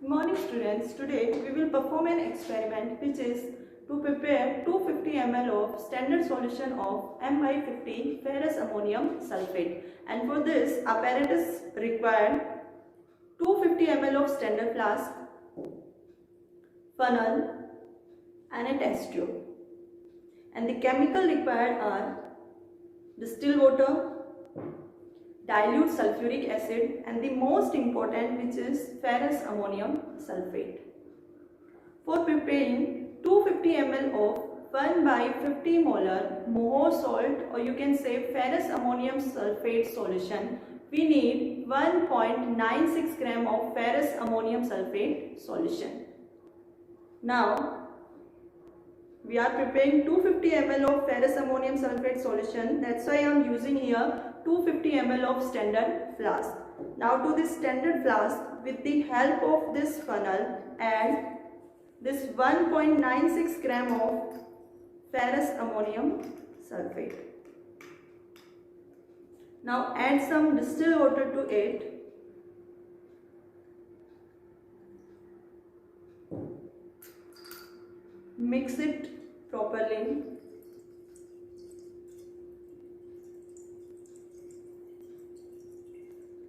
Good morning students. Today we will perform an experiment which is to prepare 250 ml of standard solution of M by 50 ferrous ammonium sulfate, and for this apparatus required 250 ml of standard flask, funnel and a test tube, and the chemical required are distilled water, dilute sulfuric acid, and the most important, which is ferrous ammonium sulfate. For preparing 250 ml of 1 by 50 molar Moho salt, or you can say ferrous ammonium sulfate solution, we need 1.96 gram of ferrous ammonium sulfate solution. Now we are preparing 250 ml of ferrous ammonium sulfate solution. That's why I am using here 250 ml of standard flask. Now to this standard flask, with the help of this funnel, add this 1.96 gram of ferrous ammonium sulfate. Now add some distilled water to it. Mix it properly.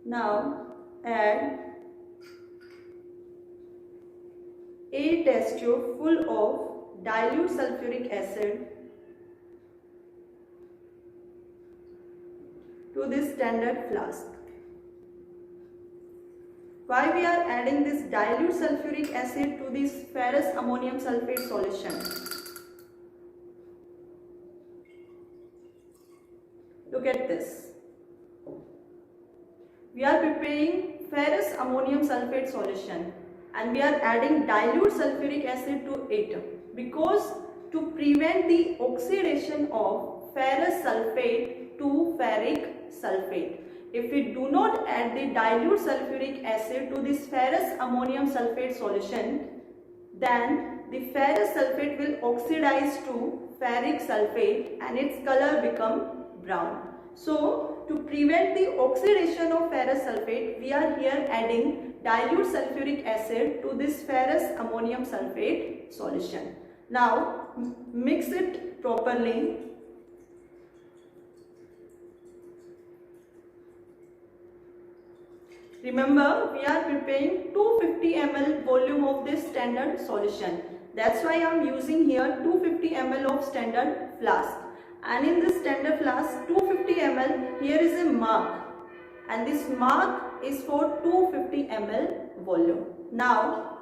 Now add a test tube full of dilute sulfuric acid to this standard flask. Why we are adding this dilute sulfuric acid to this ferrous ammonium sulfate solution? Look at this. We are preparing ferrous ammonium sulfate solution and we are adding dilute sulfuric acid to it, because to prevent the oxidation of ferrous sulfate to ferric sulfate. If we do not add the dilute sulfuric acid to this ferrous ammonium sulfate solution, then the ferrous sulfate will oxidize to ferric sulfate and its color become brown. So to prevent the oxidation of ferrous sulfate, we are here adding dilute sulfuric acid to this ferrous ammonium sulfate solution. Now mix it properly. Remember, we are preparing 250 ml volume of this standard solution. That's why I am using here 250 ml of standard flask. And in this standard flask 250 ml, here is a mark, and this mark is for 250 ml volume. Now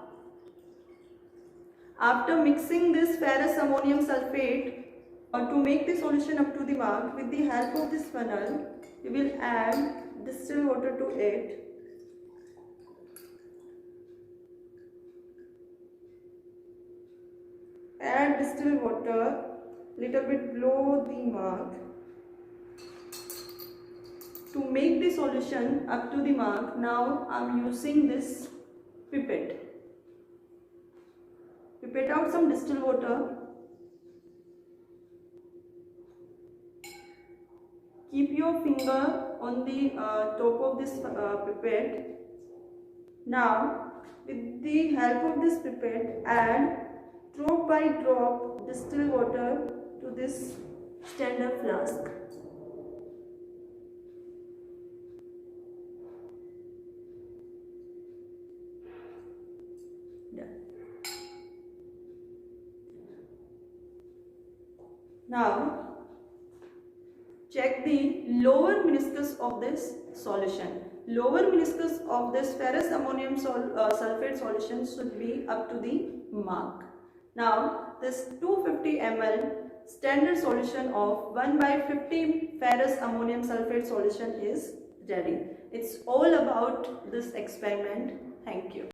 after mixing this ferrous ammonium sulfate, or to make the solution up to the mark, with the help of this funnel, we will add distilled water to it. Add distilled water little bit below the mark. To make the solution up to the mark, now I am using this pipette. Pipette out some distilled water. Keep your finger on the top of this pipette. Now with the help of this pipette, add drop by drop distilled water to this standard flask. Done. Now check the lower meniscus of this solution. Lower meniscus of this ferrous ammonium sulfate solution should be up to the mark. Now this 250 ml standard solution of 1 by 50 ferrous ammonium sulfate solution is ready. It's all about this experiment. Thank you.